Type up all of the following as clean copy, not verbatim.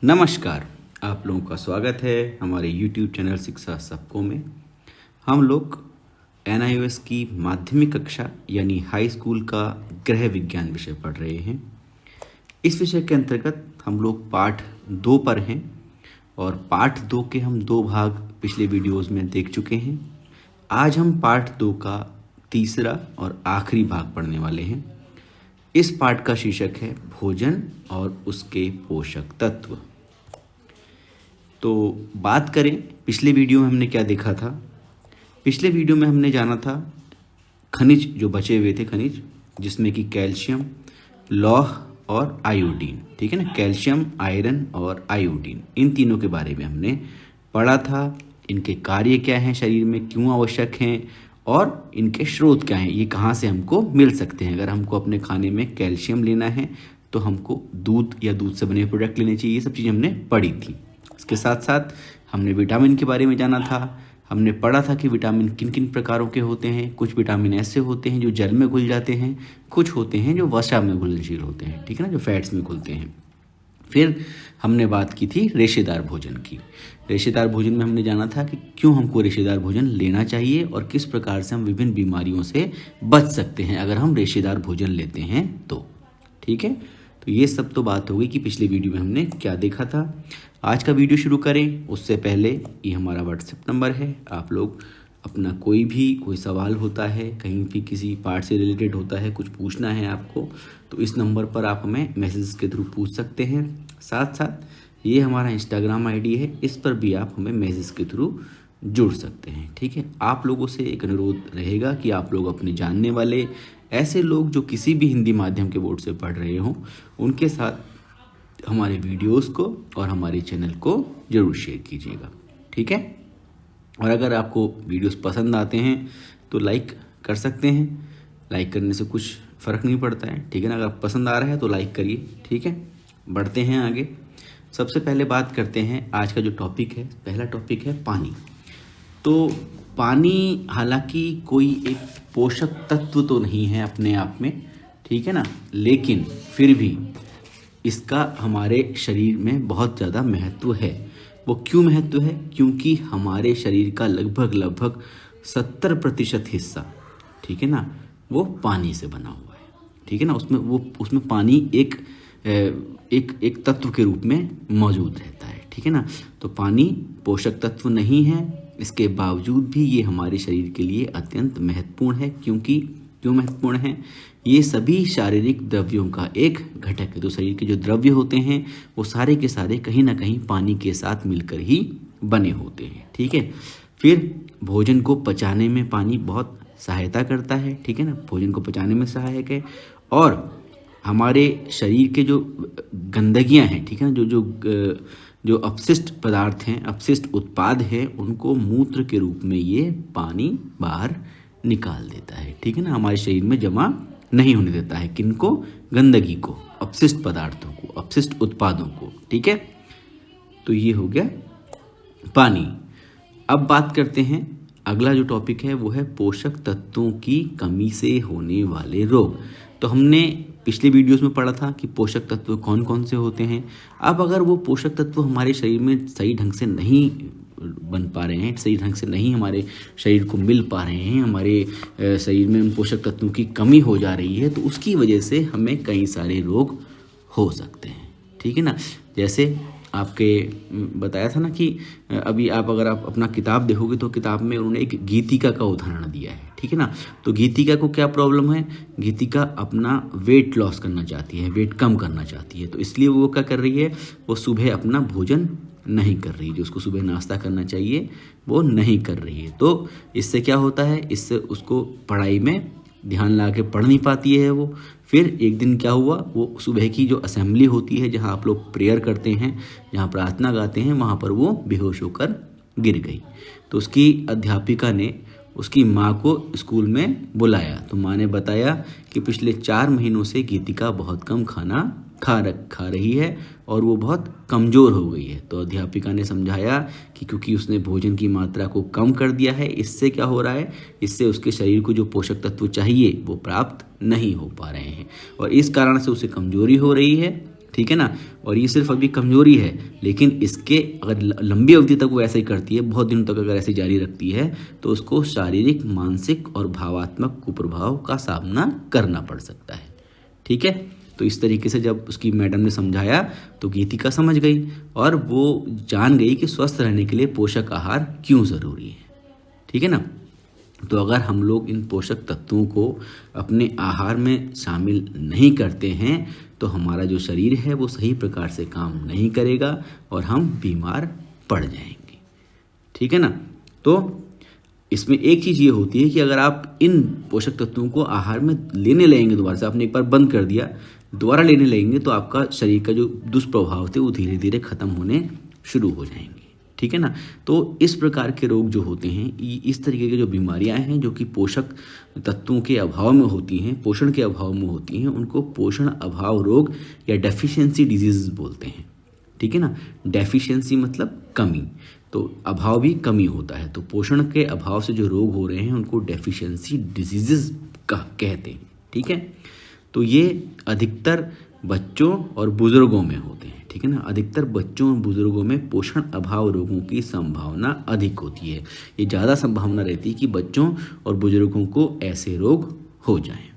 नमस्कार। आप लोगों का स्वागत है हमारे YouTube चैनल शिक्षा सबको में। हम लोग NIOS की माध्यमिक कक्षा यानी हाई स्कूल का गृह विज्ञान विषय पढ़ रहे हैं। इस विषय के अंतर्गत हम लोग पाठ 2 पर हैं और पाठ 2 के हम 2 भाग पिछले वीडियोस में देख चुके हैं। आज हम पाठ 2 का तीसरा और आखिरी भाग पढ़ने वाले हैं। इस पाठ का शीर्षक है भोजन और उसके पोषक तत्व। तो बात करें पिछले वीडियो में हमने क्या देखा था। पिछले वीडियो में हमने जाना था खनिज, जो बचे हुए थे खनिज, जिसमें कि कैल्शियम, लौह और आयोडीन। ठीक है ना, कैल्शियम, आयरन और आयोडीन, इन तीनों के बारे में हमने पढ़ा था। इनके कार्य क्या हैं, शरीर में क्यों आवश्यक हैं और इनके स्रोत क्या हैं, ये कहाँ से हमको मिल सकते हैं। अगर हमको अपने खाने में कैल्शियम लेना है तो हमको दूध या दूध से बने प्रोडक्ट लेने चाहिए। ये सब चीज़ें हमने पढ़ी थी। इसके साथ साथ हमने विटामिन के बारे में जाना था। हमने पढ़ा था कि विटामिन किन किन प्रकारों के होते हैं। कुछ विटामिन ऐसे होते हैं जो जल में घुल जाते हैं, कुछ होते हैं जो वसा में घुलनशील होते हैं, ठीक है ना, जो फैट्स में घुलते हैं। फिर हमने बात की थी रेशेदार भोजन की। रेशेदार भोजन में हमने जाना था कि क्यों हमको रेशेदार भोजन लेना चाहिए और किस प्रकार से हम विभिन्न बीमारियों से बच सकते हैं अगर हम रेशेदार भोजन लेते हैं तो। ठीक है, तो ये सब तो बात हो गई कि पिछले वीडियो में हमने क्या देखा था। आज का वीडियो शुरू करें उससे पहले ये हमारा व्हाट्सएप नंबर है। आप लोग अपना कोई सवाल होता है, कहीं भी किसी पार्ट से रिलेटेड होता है, कुछ पूछना है आपको, तो इस नंबर पर आप हमें मैसेज के थ्रू पूछ सकते हैं। साथ साथ ये हमारा इंस्टाग्राम आईडी है, इस पर भी आप हमें मैसेज के थ्रू जुड़ सकते हैं। ठीक है, आप लोगों से एक अनुरोध रहेगा कि आप लोग अपने जानने वाले ऐसे लोग जो किसी भी हिंदी माध्यम के बोर्ड से पढ़ रहे हों, उनके साथ हमारे वीडियोस को और हमारे चैनल को ज़रूर शेयर कीजिएगा। ठीक है, और अगर आपको वीडियोस पसंद आते हैं तो लाइक कर सकते हैं। लाइक करने से कुछ फ़र्क नहीं पड़ता है, ठीक है ना। अगर पसंद आ रहा है तो लाइक करिए। ठीक है, बढ़ते हैं आगे। सबसे पहले बात करते हैं आज का जो टॉपिक है। पहला टॉपिक है पानी। तो पानी हालांकि कोई एक पोषक तत्व तो नहीं है अपने आप में, ठीक है ना, लेकिन फिर भी इसका हमारे शरीर में बहुत ज़्यादा महत्व है। वो क्यों महत्व है? क्योंकि हमारे शरीर का लगभग 70% हिस्सा, ठीक है ना, वो पानी से बना हुआ है। ठीक है ना, उसमें पानी एक तत्व के रूप में मौजूद रहता है। ठीक है ना, तो पानी पोषक तत्व नहीं है, इसके बावजूद भी ये हमारे शरीर के लिए अत्यंत महत्वपूर्ण है। क्यों महत्वपूर्ण है? ये सभी शारीरिक द्रव्यों का एक घटक है। तो शरीर के जो द्रव्य होते हैं वो सारे के सारे कहीं ना कहीं पानी के साथ मिलकर ही बने होते हैं। ठीक है, फिर भोजन को पचाने में पानी बहुत सहायता करता है। ठीक है ना, भोजन को पचाने में सहायक है। और हमारे शरीर के जो गंदगियां हैं, ठीक है ना, जो अपशिष्ट पदार्थ हैं, अपशिष्ट उत्पाद हैं, उनको मूत्र के रूप में ये पानी बाहर निकाल देता है। ठीक है ना, हमारे शरीर में जमा नहीं होने देता है। किनको? गंदगी को, अपशिष्ट पदार्थों को, अपशिष्ट उत्पादों को। ठीक है, तो ये हो गया पानी। अब बात करते हैं, अगला जो टॉपिक है वो है पोषक तत्वों की कमी से होने वाले रोग। तो हमने पिछले वीडियोस में पढ़ा था कि पोषक तत्व कौन कौन से होते हैं। अब अगर वो पोषक तत्व हमारे शरीर में सही ढंग से नहीं बन पा रहे हैं, सही ढंग से नहीं हमारे शरीर को मिल पा रहे हैं, हमारे शरीर में उन पोषक तत्वों की कमी हो जा रही है, तो उसकी वजह से हमें कई सारे रोग हो सकते हैं। ठीक है ना, जैसे आपके बताया था ना कि अभी अगर आप अपना किताब देखोगे तो किताब में उन्होंने एक गीतिका का उदाहरण दिया है। ठीक है ना, तो गीतिका को क्या प्रॉब्लम है? गीतिका अपना वेट लॉस करना चाहती है, वेट कम करना चाहती है, तो इसलिए वो क्या कर रही है, वो सुबह अपना भोजन नहीं कर रही, जो उसको सुबह नाश्ता करना चाहिए वो नहीं कर रही है। तो इससे क्या होता है, इससे उसको पढ़ाई में ध्यान लगा के पढ़ नहीं पाती है वो। फिर एक दिन क्या हुआ, वो सुबह की जो असेंबली होती है, जहाँ आप लोग प्रेयर करते हैं, जहाँ प्रार्थना गाते हैं, वहाँ पर वो बेहोश होकर गिर गई। तो उसकी अध्यापिका ने उसकी माँ को स्कूल में बुलाया, तो माँ ने बताया कि पिछले 4 महीनों से गीतिका बहुत कम खाना खा रही है और वो बहुत कमज़ोर हो गई है। तो अध्यापिका ने समझाया कि क्योंकि उसने भोजन की मात्रा को कम कर दिया है, इससे क्या हो रहा है, इससे उसके शरीर को जो पोषक तत्व चाहिए वो प्राप्त नहीं हो पा रहे हैं और इस कारण से उसे कमज़ोरी हो रही है। ठीक है ना। और ये सिर्फ अभी कमजोरी है, लेकिन इसके अगर लंबी अवधि तक वो ऐसे ही करती है, बहुत दिनों तक अगर ऐसे जारी रखती है, तो उसको शारीरिक, मानसिक और भावात्मक कुप्रभाव का सामना करना पड़ सकता है। ठीक है, तो इस तरीके से जब उसकी मैडम ने समझाया तो गीतिका समझ गई और वो जान गई कि स्वस्थ रहने के लिए पोषक आहार क्यों ज़रूरी है। ठीक है ना। तो अगर हम लोग इन पोषक तत्वों को अपने आहार में शामिल नहीं करते हैं तो हमारा जो शरीर है वो सही प्रकार से काम नहीं करेगा और हम बीमार पड़ जाएंगे। ठीक है ना। तो इसमें एक चीज़ ये होती है कि अगर आप इन पोषक तत्वों को आहार में लेने लगेंगे, दोबारा से आपने एक बार बंद कर दिया, दोबारा लेने लगेंगे तो आपका शरीर का जो दुष्प्रभाव थे वो धीरे धीरे खत्म होने शुरू हो जाएंगे। ठीक है ना। तो इस प्रकार के रोग जो होते हैं, इस तरीके की जो बीमारियां हैं जो कि पोषक तत्वों के अभाव में होती हैं, पोषण के अभाव में होती हैं, उनको पोषण अभाव रोग या डेफिशिएंसी डिजीज बोलते हैं। ठीक है ना। डेफिशिएंसी मतलब कमी, तो अभाव भी कमी होता है। तो पोषण के अभाव से जो रोग हो रहे हैं उनको डेफिशिएंसी डिजीजेस कहते हैं। ठीक है। तो ये अधिकतर बच्चों और बुजुर्गों में होते हैं। ठीक है ना। अधिकतर बच्चों और बुजुर्गों में पोषण अभाव रोगों की संभावना अधिक होती है। ये ज़्यादा संभावना रहती है कि बच्चों और बुजुर्गों को ऐसे रोग हो जाएं।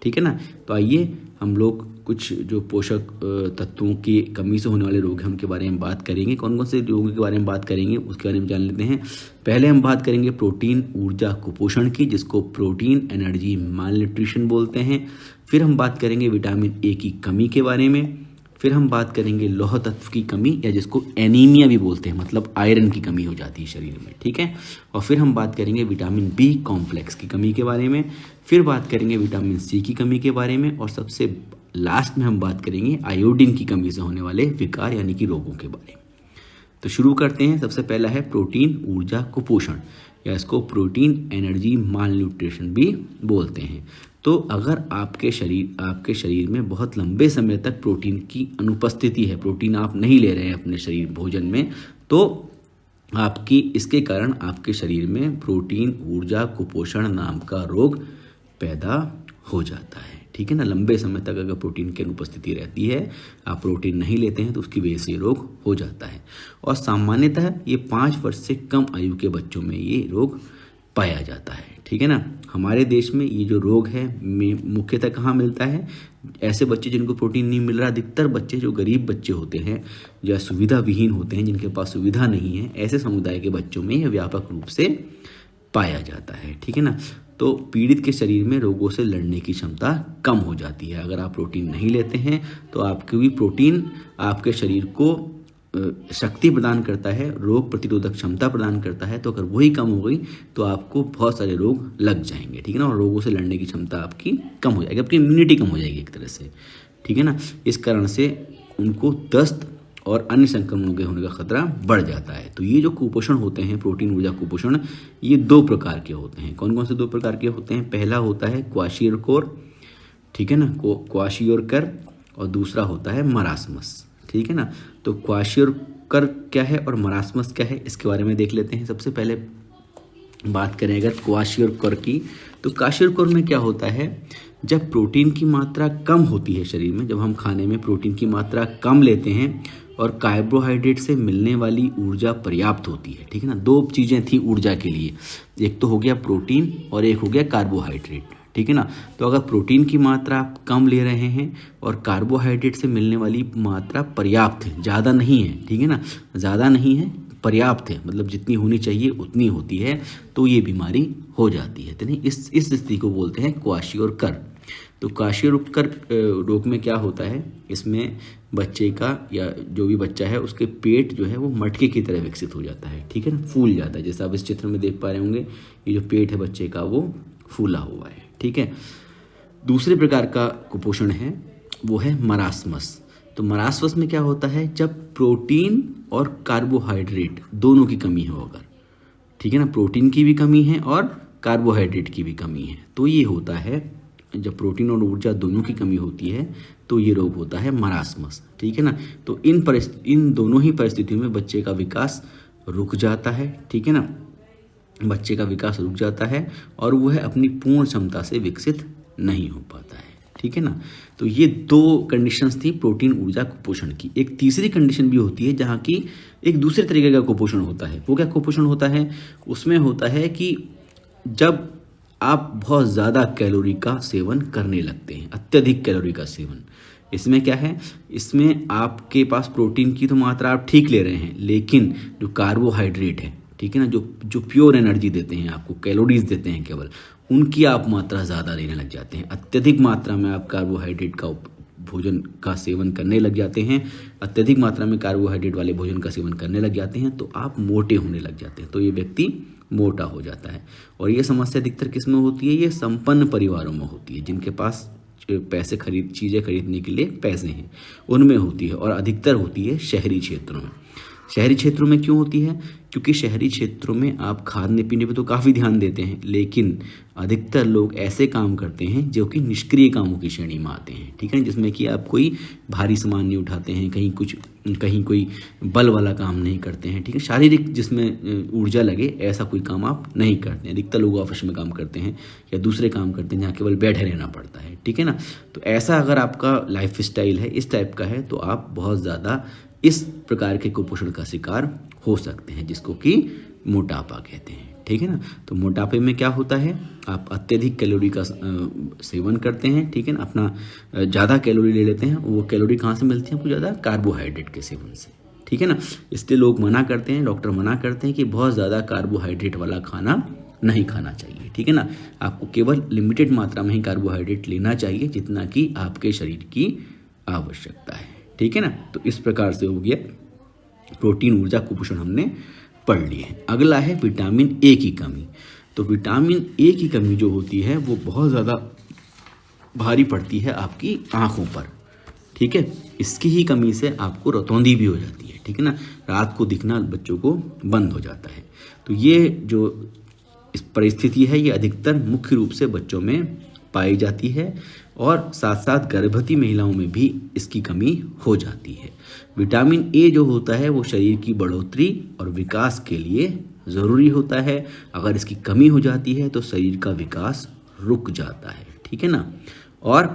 ठीक है ना। तो आइए हम लोग कुछ जो पोषक तत्वों की कमी से होने वाले रोग हैं उनके बारे में बात करेंगे। कौन कौन से रोगों के बारे में बात करेंगे उसके बारे में जान लेते हैं। पहले हम बात करेंगे प्रोटीन ऊर्जा कुपोषण की, जिसको प्रोटीन एनर्जी माल न्यूट्रिशन बोलते हैं। फिर हम बात करेंगे विटामिन ए की कमी के बारे में। फिर हम बात करेंगे लौह तत्व की कमी या जिसको एनीमिया भी बोलते हैं, मतलब आयरन की कमी हो जाती है शरीर में। ठीक है। और फिर हम बात करेंगे विटामिन बी कॉम्प्लेक्स की कमी के बारे में। फिर बात करेंगे विटामिन सी की कमी के बारे में। और सबसे लास्ट में हम बात करेंगे आयोडीन की कमी से होने वाले विकार यानी कि रोगों के बारे में। तो शुरू करते हैं। सबसे पहला है प्रोटीन ऊर्जा कुपोषण, या इसको प्रोटीन एनर्जी माल न्यूट्रिशन भी बोलते हैं। तो अगर आपके शरीर में बहुत लंबे समय तक प्रोटीन की अनुपस्थिति है, प्रोटीन आप नहीं ले रहे हैं अपने शरीर भोजन में, तो इसके कारण आपके शरीर में प्रोटीन ऊर्जा कुपोषण नाम का रोग पैदा हो जाता है। ठीक है ना। लंबे समय तक अगर प्रोटीन की अनुपस्थिति रहती है, आप प्रोटीन नहीं लेते हैं, तो उसकी वजह से रोग हो जाता है। और सामान्यतः ये 5 वर्ष से कम आयु के बच्चों में ये रोग पाया जाता है। ठीक है ना। हमारे देश में ये जो रोग है मुख्यतः कहाँ मिलता है? ऐसे बच्चे जिनको प्रोटीन नहीं मिल रहा, अधिकतर बच्चे जो गरीब बच्चे होते हैं या सुविधा विहीन होते हैं, जिनके पास सुविधा नहीं है, ऐसे समुदाय के बच्चों में यह व्यापक रूप से पाया जाता है। ठीक है ना। तो पीड़ित के शरीर में रोगों से लड़ने की क्षमता कम हो जाती है। अगर आप प्रोटीन नहीं लेते हैं तो आपके भी प्रोटीन आपके शरीर को शक्ति प्रदान करता है, रोग प्रतिरोधक क्षमता प्रदान करता है। तो अगर वही कम हो गई तो आपको बहुत सारे रोग लग जाएंगे। ठीक है ना। और रोगों से लड़ने की क्षमता आपकी कम हो जाएगी, आपकी इम्यूनिटी कम हो जाएगी एक तरह से। ठीक है ना। इस कारण से उनको दस्त और अन्य संक्रमणों के होने का खतरा बढ़ जाता है। तो ये जो कुपोषण होते हैं, प्रोटीन ऊर्जा कुपोषण, ये 2 प्रकार के होते हैं। कौन कौन से 2 प्रकार के होते हैं? पहला होता है क्वाशियोरकोर, ठीक है ना, क्वाशियोरकर, और दूसरा होता है मरासमस। ठीक है ना। तो क्वाशियोरकर क्या है और मरासमस क्या है, इसके बारे में देख लेते हैं। सबसे पहले बात करें अगर क्वाशियोरकर की, तो क्वाशियोरकर में क्या होता है, जब प्रोटीन की मात्रा कम होती है शरीर में, जब हम खाने में प्रोटीन की मात्रा कम लेते हैं और कार्बोहाइड्रेट से मिलने वाली ऊर्जा पर्याप्त होती है। ठीक है ना। 2 चीज़ें थी ऊर्जा के लिए, एक तो हो गया प्रोटीन और एक हो गया कार्बोहाइड्रेट। ठीक है ना। तो अगर प्रोटीन की मात्रा आप कम ले रहे हैं और कार्बोहाइड्रेट से मिलने वाली मात्रा पर्याप्त है, ज़्यादा नहीं है, ठीक है ना, ज़्यादा नहीं है, पर्याप्त है, मतलब जितनी होनी चाहिए उतनी होती है, तो ये बीमारी हो जाती है। तो नहीं, इस स्थिति को बोलते हैं क्वाशियोरकर। तो क्वाशियोरकर रोग में क्या होता है, इसमें बच्चे का या जो भी बच्चा है उसके पेट जो है वो मटके की तरह विकसित हो जाता है। ठीक है ना, फूल जाता है। जैसा आप इस चित्र में देख पा रहे होंगे, ये जो पेट है बच्चे का वो फूला हुआ है। ठीक है। दूसरे प्रकार का कुपोषण है वो है मरासमस। तो मरासमस में क्या होता है, जब प्रोटीन और कार्बोहाइड्रेट दोनों की कमी हो अगर, ठीक है ना, प्रोटीन की भी कमी है और कार्बोहाइड्रेट की भी कमी है, तो ये होता है, जब प्रोटीन और ऊर्जा दोनों की कमी होती है तो ये रोग होता है मरासमस। ठीक है ना। तो इन दोनों ही परिस्थितियों में बच्चे का विकास रुक जाता है। ठीक है ना। बच्चे का विकास रुक जाता है और वह अपनी पूर्ण क्षमता से विकसित नहीं हो पाता है। ठीक है ना। तो ये 2 कंडीशंस थी प्रोटीन ऊर्जा कुपोषण की। एक तीसरी कंडीशन भी होती है जहाँ की एक दूसरे तरीके का कुपोषण होता है। वो क्या कुपोषण होता है? उसमें होता है कि जब आप बहुत ज़्यादा कैलोरी का सेवन करने लगते हैं, अत्यधिक कैलोरी का सेवन। इसमें क्या है, इसमें आपके पास प्रोटीन की तो मात्रा आप ठीक ले रहे हैं, लेकिन जो कार्बोहाइड्रेट है, ठीक है ना, जो प्योर एनर्जी देते हैं आपको, कैलोरीज देते हैं केवल, उनकी आप मात्रा ज़्यादा लेने लग जाते हैं। अत्यधिक मात्रा में आप कार्बोहाइड्रेट का भोजन का सेवन करने लग जाते हैं, अत्यधिक मात्रा में कार्बोहाइड्रेट वाले भोजन का सेवन करने लग जाते हैं, तो आप मोटे होने लग जाते हैं। तो ये व्यक्ति मोटा हो जाता है। और ये समस्या अधिकतर किस में होती है? ये संपन्न परिवारों में होती है, जिनके पास चीज़ें खरीदने के लिए पैसे हैं, उनमें होती है। और अधिकतर होती है शहरी क्षेत्रों में। शहरी क्षेत्रों में क्यों होती है? क्योंकि शहरी क्षेत्रों में आप खाने पीने पे तो काफ़ी ध्यान देते हैं, लेकिन अधिकतर लोग ऐसे काम करते हैं जो कि निष्क्रिय कामों की श्रेणी में आते हैं, ठीक है, जिसमें कि आप कोई भारी सामान नहीं उठाते हैं, कहीं कोई बल वाला काम नहीं करते हैं, ठीक है, शारीरिक जिसमें ऊर्जा लगे ऐसा कोई काम आप नहीं करते हैं। अधिकतर लोग ऑफिस में काम करते हैं या दूसरे काम करते हैं जहाँ केवल बैठे रहना पड़ता है, ठीक है ना। तो ऐसा अगर आपका लाइफ स्टाइल है, इस टाइप का है, तो आप बहुत ज़्यादा इस प्रकार के कुपोषण का शिकार हो सकते हैं, जिसको कि मोटापा कहते हैं, ठीक है ना। तो मोटापे में क्या होता है, आप अत्यधिक कैलोरी का सेवन करते हैं, ठीक है ना, अपना ज़्यादा कैलोरी ले लेते हैं। वो कैलोरी कहाँ से मिलती है आपको? ज़्यादा कार्बोहाइड्रेट के सेवन से, ठीक है ना। इसलिए लोग मना करते हैं, डॉक्टर मना करते हैं कि बहुत ज़्यादा कार्बोहाइड्रेट वाला खाना नहीं खाना चाहिए, ठीक है ना। आपको केवल लिमिटेड मात्रा में ही कार्बोहाइड्रेट लेना चाहिए, जितना कि आपके शरीर की आवश्यकता है, ठीक है ना। तो इस प्रकार से हो गया प्रोटीन ऊर्जा कुपोषण, हमने पढ़ लिए है। अगला है विटामिन ए की कमी। तो विटामिन ए की कमी जो होती है वो बहुत ज़्यादा भारी पड़ती है आपकी आँखों पर, ठीक है। इसकी ही कमी से आपको रतौंधी भी हो जाती है, ठीक है ना, रात को दिखना बच्चों को बंद हो जाता है। तो ये जो इस परिस्थिति है ये अधिकतर मुख्य रूप से बच्चों में पाई जाती है, और साथ साथ गर्भवती महिलाओं में भी इसकी कमी हो जाती है। विटामिन ए जो होता है वो शरीर की बढ़ोतरी और विकास के लिए ज़रूरी होता है। अगर इसकी कमी हो जाती है तो शरीर का विकास रुक जाता है, ठीक है ना। और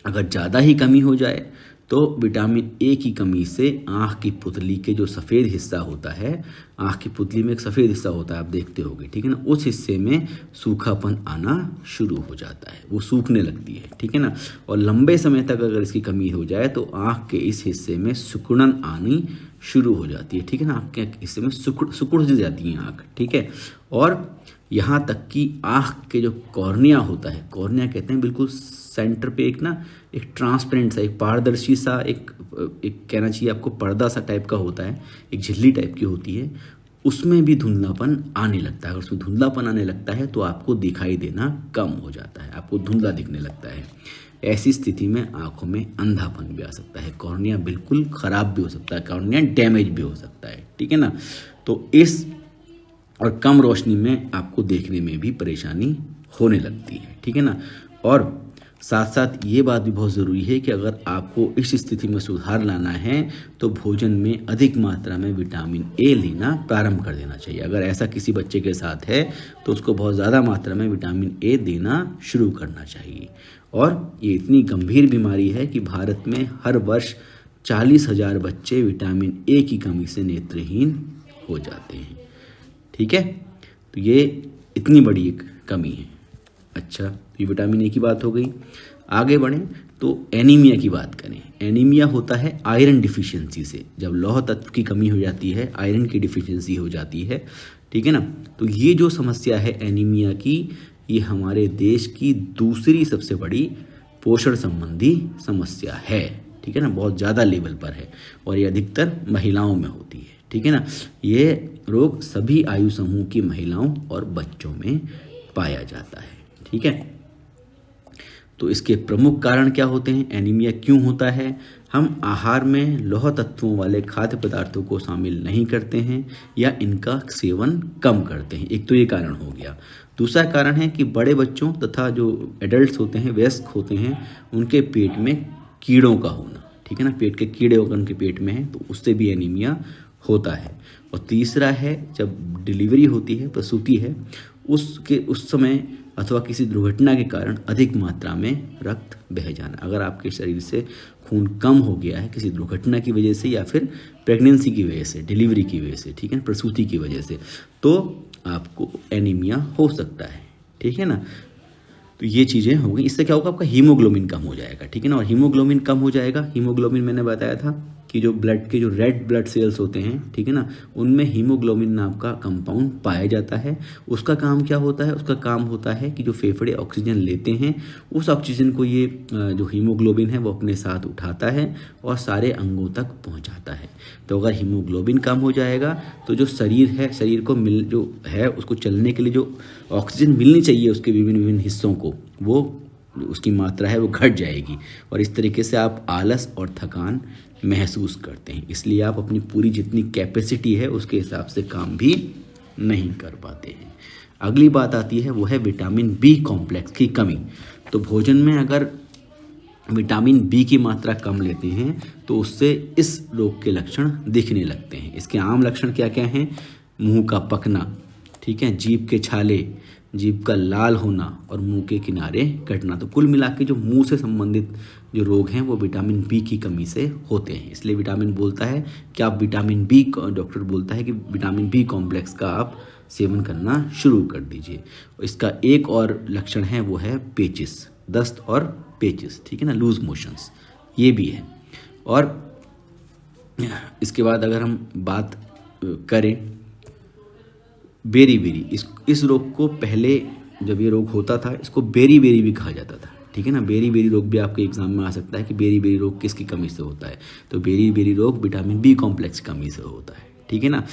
अगर ज़्यादा ही कमी हो जाए तो विटामिन ए की कमी से आँख की पुतली के जो सफ़ेद हिस्सा होता है, आँख की पुतली में एक सफ़ेद हिस्सा होता है, आप देखते होंगे, ठीक है ना, उस हिस्से में सूखापन आना शुरू हो जाता है, वो सूखने लगती है, ठीक है ना। और लंबे समय तक अगर इसकी कमी हो जाए तो आँख के इस हिस्से में सिकुड़न आनी शुरू हो जाती है, ठीक है ना। आँख के हिस्से में सिकुड़ जाती है आँख, ठीक है। और यहाँ तक कि आँख के जो कॉर्निया होता है, कॉर्निया कहते हैं बिल्कुल सेंटर पे एक ट्रांसपेरेंट सा, एक पारदर्शी सा, एक कहना चाहिए आपको पर्दा सा टाइप का होता है, एक झिल्ली टाइप की होती है, उसमें भी धुंधलापन आने लगता है। अगर उसमें धुंधलापन आने लगता है तो आपको दिखाई देना कम हो जाता है, आपको धुंधला दिखने लगता है। ऐसी स्थिति में आंखों में अंधापन भी आ सकता है, कॉर्निया बिल्कुल ख़राब भी हो सकता है, कॉर्निया डैमेज भी हो सकता है, ठीक है ना। तो इस और कम रोशनी में आपको देखने में भी परेशानी होने लगती है, ठीक है ना। और साथ साथ ये बात भी बहुत ज़रूरी है कि अगर आपको इस स्थिति में सुधार लाना है तो भोजन में अधिक मात्रा में विटामिन ए लेना प्रारंभ कर देना चाहिए। अगर ऐसा किसी बच्चे के साथ है तो उसको बहुत ज़्यादा मात्रा में विटामिन ए देना शुरू करना चाहिए। और ये इतनी गंभीर बीमारी है कि भारत में हर वर्ष 40,000 बच्चे विटामिन ए की कमी से नेत्रहीन हो जाते हैं, ठीक है। तो ये इतनी बड़ी एक कमी है। अच्छा, ये विटामिन ए की बात हो गई। आगे बढ़ें तो एनीमिया की बात करें। एनीमिया होता है आयरन डिफिशियंसी से, जब लौह तत्व की कमी हो जाती है, आयरन की डिफिशियंसी हो जाती है, ठीक है ना। तो ये जो समस्या है एनीमिया की, ये हमारे देश की दूसरी सबसे बड़ी पोषण संबंधी समस्या है, ठीक है ना, बहुत ज़्यादा लेवल पर है, और ये अधिकतर महिलाओं में होती है, ठीक है ना। ये रोग सभी आयु समूह की महिलाओं और बच्चों में पाया जाता है, ठीक है। तो इसके प्रमुख कारण क्या होते हैं, एनीमिया क्यों होता है? हम आहार में लौह तत्वों वाले खाद्य पदार्थों को शामिल नहीं करते हैं या इनका सेवन कम करते हैं, एक तो ये कारण हो गया। दूसरा कारण है कि बड़े बच्चों तथा जो एडल्ट्स होते हैं, वयस्क होते हैं, उनके पेट में कीड़ों का होना, ठीक है ना, पेट के कीड़े अगर उनके पेट में हैं तो उससे भी एनीमिया होता है। और तीसरा है जब डिलीवरी होती है, प्रसूति है, उस समय अथवा किसी दुर्घटना के कारण अधिक मात्रा में रक्त बह जाना। अगर आपके शरीर से खून कम हो गया है किसी दुर्घटना की वजह से या फिर प्रेगनेंसी की वजह से, डिलीवरी की वजह से, ठीक है, प्रसूति की वजह से, तो आपको एनीमिया हो सकता है, ठीक है ना। तो ये चीज़ें हो गई। इससे क्या होगा, आपका हीमोग्लोबिन कम हो जाएगा, ठीक है ना। और हीमोग्लोबिन कम हो जाएगा, हीमोग्लोबिन मैंने बताया था कि जो ब्लड के जो रेड ब्लड सेल्स होते हैं, ठीक है ना, उनमें हीमोग्लोबिन नाम का कंपाउंड पाया जाता है। उसका काम क्या होता है, उसका काम होता है कि जो फेफड़े ऑक्सीजन लेते हैं उस ऑक्सीजन को ये जो हीमोग्लोबिन है वो अपने साथ उठाता है और सारे अंगों तक पहुंचाता है। तो अगर हीमोग्लोबिन कम हो जाएगा तो जो शरीर को जो है उसको चलने के लिए जो ऑक्सीजन मिलनी चाहिए उसके विभिन्न विभिन्न हिस्सों को, वो उसकी मात्रा है वो घट जाएगी और इस तरीके से आप आलस और थकान महसूस करते हैं। इसलिए आप अपनी पूरी जितनी कैपेसिटी है उसके हिसाब से काम भी नहीं कर पाते हैं। अगली बात आती है वो है विटामिन बी कॉम्प्लेक्स की कमी। तो भोजन में अगर विटामिन बी की मात्रा कम लेते हैं तो उससे इस रोग के लक्षण दिखने लगते हैं। इसके आम लक्षण क्या क्या हैं, मुंह का पकना, ठीक है, जीभ के छाले, जीभ का लाल होना और मुंह के किनारे कटना। तो कुल मिला के जो मुंह से संबंधित जो रोग हैं वो विटामिन बी की कमी से होते हैं। इसलिए विटामिन बोलता है कि आप विटामिन बी, डॉक्टर बोलता है कि विटामिन बी कॉम्प्लेक्स का आप सेवन करना शुरू कर दीजिए। इसका एक और लक्षण है वो है पेचिस, दस्त और पेचिस, ठीक है ना, लूज मोशंस, ये भी है। और इसके बाद अगर हम बात करें बेरी, इस रोग को पहले जब ये रोग होता था इसको बेरी भी कहा जाता था, ठीक है ना। बेरी रोग भी आपके एग्जाम में आ सकता है कि बेरी रोग किसकी कमी से होता है, तो बेरी रोग विटामिन बी कॉम्प्लेक्स की कमी से होता है, ठीक है ना।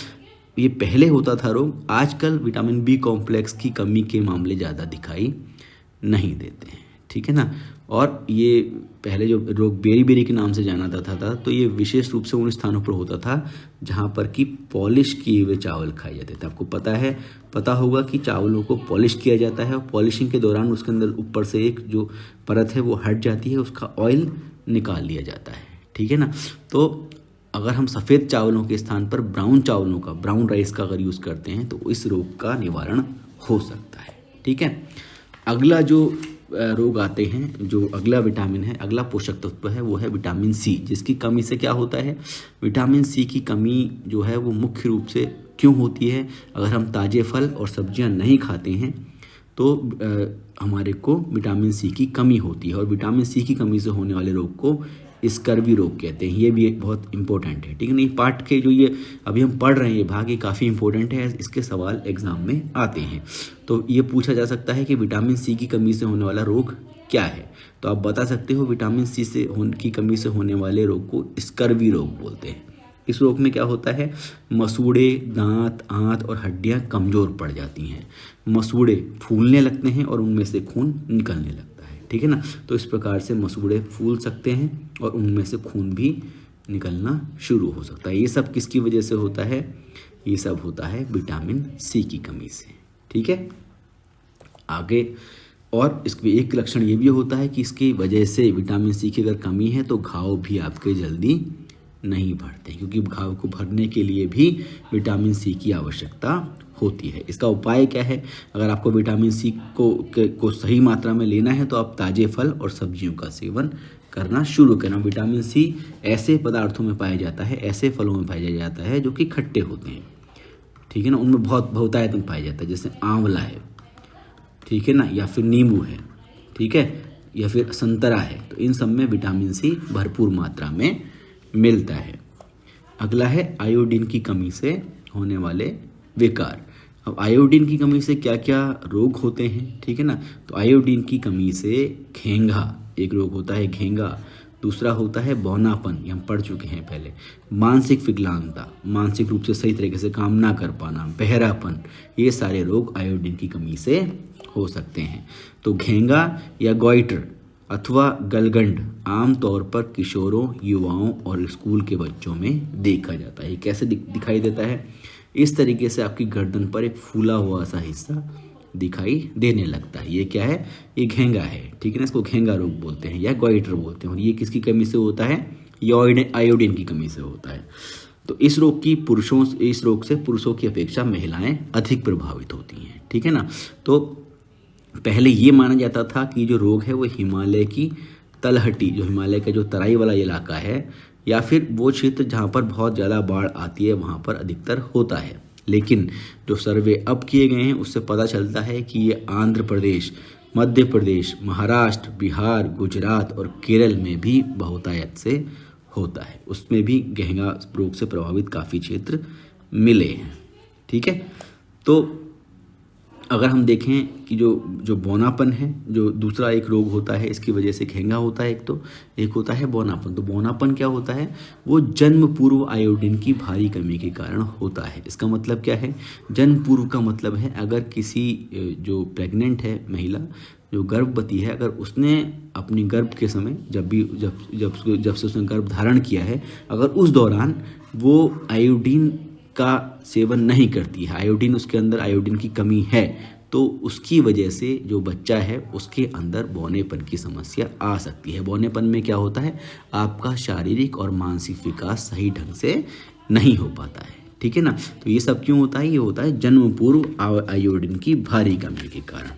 ये पहले होता था रोग, आजकल विटामिन बी कॉम्प्लेक्स की कमी के मामले ज़्यादा दिखाई नहीं देते हैं, ठीक है ना। और ये पहले जो रोग बेरी के नाम से जाना जाता था तो ये विशेष रूप से उन स्थानों पर होता था जहाँ पर कि पॉलिश किए हुए चावल खाए जाते थे। आपको पता होगा कि चावलों को पॉलिश किया जाता है और पॉलिशिंग के दौरान उसके अंदर ऊपर से एक जो परत है वो हट जाती है, उसका ऑयल निकाल लिया जाता है, ठीक है ना। तो अगर हम सफ़ेद चावलों के स्थान पर ब्राउन राइस का अगर यूज़ करते हैं तो इस रोग का निवारण हो सकता है, ठीक है। अगला जो रोग आते हैं, जो अगला विटामिन है, अगला पोषक तत्व है वो है विटामिन सी, जिसकी कमी से क्या होता है, विटामिन सी की कमी जो है वो मुख्य रूप से क्यों होती है, अगर हम ताज़े फल और सब्जियां नहीं खाते हैं तो हमारे को विटामिन सी की कमी होती है। और विटामिन सी की कमी से होने वाले रोग को स्कर्वी रोग कहते हैं। ये भी एक बहुत इंपॉर्टेंट है, ठीक है ना। पाठ के जो ये अभी हम पढ़ रहे हैं ये भाग ये काफ़ी इंपॉर्टेंट है, इसके सवाल एग्जाम में आते हैं। तो ये पूछा जा सकता है कि विटामिन सी की कमी से होने वाला रोग क्या है, तो आप बता सकते हो विटामिन सी की कमी से होने वाले रोग को स्कर्वी रोग बोलते हैं। इस रोग में क्या होता है, मसूड़े, दांत, आंत और हड्डियां कमज़ोर पड़ जाती हैं, मसूड़े फूलने लगते हैं और उनमें से खून निकलने लगता है, ठीक है ना। तो इस प्रकार से मसूड़े फूल सकते हैं और उनमें से खून भी निकलना शुरू हो सकता है। ये सब किसकी वजह से होता है, ये सब होता है विटामिन सी की कमी से, ठीक है। आगे और इसके एक लक्षण ये भी होता है कि इसकी वजह से विटामिन सी की अगर कमी है तो घाव भी आपके जल्दी नहीं भरते, क्योंकि घाव को भरने के लिए भी विटामिन सी की आवश्यकता होती है। इसका उपाय क्या है, अगर आपको विटामिन सी को सही मात्रा में लेना है तो आप ताज़े फल और सब्जियों का सेवन करना शुरू करना। विटामिन सी ऐसे पदार्थों में पाया जाता है, ऐसे फलों में पाया जाता है जो कि खट्टे होते हैं, ठीक है ना, उनमें बहुत बहुतायत में पाया जाता है, जैसे आंवला है, ठीक है ना, या फिर नींबू है, ठीक है, या फिर संतरा है। तो इन सब में विटामिन सी भरपूर मात्रा में मिलता है। अगला है आयोडीन की कमी से होने वाले विकार। अब आयोडीन की कमी से क्या क्या रोग होते हैं, ठीक है ना। तो आयोडीन की कमी से घेंघा एक रोग होता है, घेंघा। दूसरा होता है बौनापन, ये हम पढ़ चुके हैं पहले। मानसिक विकलांगता, मानसिक रूप से सही तरीके से काम ना कर पाना, बहरापन, ये सारे रोग आयोडीन की कमी से हो सकते हैं। तो घेंघा या गॉइटर अथवा गलगंड आमतौर पर किशोरों, युवाओं और स्कूल के बच्चों में देखा जाता है। ये कैसे दिखाई देता है, इस तरीके से आपकी गर्दन पर एक फूला हुआ सा हिस्सा दिखाई देने लगता है। ये क्या है, ये घेंघा है, ठीक है ना। इसको घेंघा रोग बोलते हैं या गॉइटर बोलते हैं। और ये किसकी कमी से होता है, ये आयोडीन की कमी से होता है। तो इस रोग से पुरुषों की अपेक्षा महिलाएं अधिक प्रभावित होती हैं, ठीक है ना। तो पहले ये माना जाता था कि जो रोग है वो हिमालय की तलहटी, जो हिमालय का जो तराई वाला इलाका है, या फिर वो क्षेत्र जहाँ पर बहुत ज़्यादा बाढ़ आती है वहाँ पर अधिकतर होता है। लेकिन जो सर्वे अब किए गए हैं उससे पता चलता है कि ये आंध्र प्रदेश, मध्य प्रदेश, महाराष्ट्र, बिहार, गुजरात और केरल में भी बहुतायत से होता है। उसमें भी घेंघा रोग से प्रभावित काफ़ी क्षेत्र मिले हैं, ठीक है। तो अगर हम देखें कि जो बौनापन है, जो दूसरा एक रोग होता है इसकी वजह से घेंघा होता है, एक होता है बौनापन। तो बौनापन क्या होता है, वो जन्म पूर्व आयोडीन की भारी कमी के कारण होता है। इसका मतलब क्या है, जन्म पूर्व का मतलब है अगर किसी जो प्रेग्नेंट है महिला, जो गर्भवती है, अगर उसने अपनी गर्भ के समय जब से उसने गर्भ धारण किया है, अगर उस दौरान वो आयोडीन का सेवन नहीं करती है, आयोडीन उसके अंदर आयोडीन की कमी है, तो उसकी वजह से जो बच्चा है उसके अंदर बौनेपन की समस्या आ सकती है। बौनेपन में क्या होता है, आपका शारीरिक और मानसिक विकास सही ढंग से नहीं हो पाता है, ठीक है ना। तो ये सब क्यों होता है, ये होता है जन्म पूर्व आयोडीन की भारी कमी के कारण,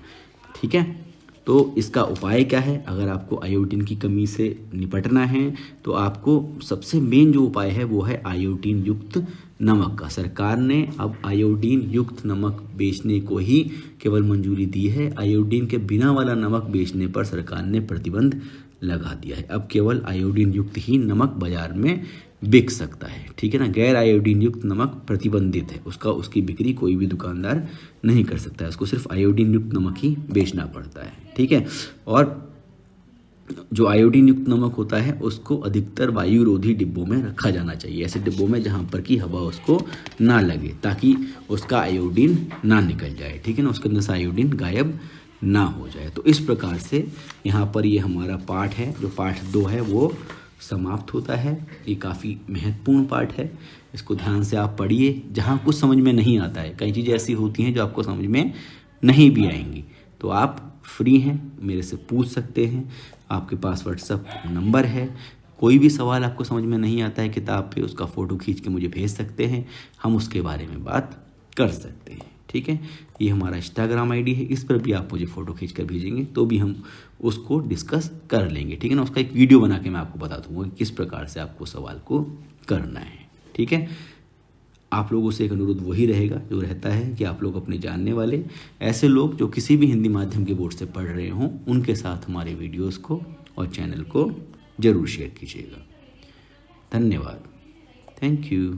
ठीक है। तो इसका उपाय क्या है, अगर आपको आयोडीन की कमी से निपटना है तो आपको सबसे मेन जो उपाय है वो है आयोडीन युक्त नमक का। सरकार ने अब आयोडीन युक्त नमक बेचने को ही केवल मंजूरी दी है। आयोडीन के बिना वाला नमक बेचने पर सरकार ने प्रतिबंध लगा दिया है। अब केवल आयोडीन युक्त ही नमक बाजार में बिक सकता है, ठीक है ना। गैर आयोडीन युक्त नमक प्रतिबंधित है, उसकी बिक्री कोई भी दुकानदार नहीं कर सकता है, उसको सिर्फ आयोडीन युक्त नमक ही बेचना पड़ता है, ठीक है। और जो आयोडीन युक्त नमक होता है उसको अधिकतर वायुरोधी डिब्बों में रखा जाना चाहिए, ऐसे डिब्बों में जहाँ पर कि हवा उसको ना लगे, ताकि उसका आयोडीन ना निकल जाए, ठीक है ना, उसके अंदर से आयोडीन गायब ना हो जाए। तो इस प्रकार से यहाँ पर ये हमारा पाठ है, जो पाठ 2 है वो समाप्त होता है। ये काफ़ी महत्वपूर्ण पाठ है, इसको ध्यान से आप पढ़िए। जहाँ कुछ समझ में नहीं आता है, कई चीज़ें ऐसी होती हैं जो आपको समझ में नहीं भी आएंगी, तो आप फ्री हैं, मेरे से पूछ सकते हैं। आपके पास व्हाट्सएप नंबर है, कोई भी सवाल आपको समझ में नहीं आता है किताब पे, उसका फ़ोटो खींच के मुझे भेज सकते हैं, हम उसके बारे में बात कर सकते हैं, ठीक है। ये हमारा इंस्टाग्राम आईडी है, इस पर भी आप मुझे फ़ोटो खींच कर भेजेंगे तो भी हम उसको डिस्कस कर लेंगे, ठीक है ना। उसका एक वीडियो बना के मैं आपको बता दूंगा कि किस प्रकार से आपको सवाल को करना है, ठीक है। आप लोगों से एक अनुरोध वही रहेगा जो रहता है कि आप लोग अपने जानने वाले ऐसे लोग जो किसी भी हिंदी माध्यम के बोर्ड से पढ़ रहे हों उनके साथ हमारे वीडियोस को और चैनल को ज़रूर शेयर कीजिएगा। धन्यवाद, थैंक यू।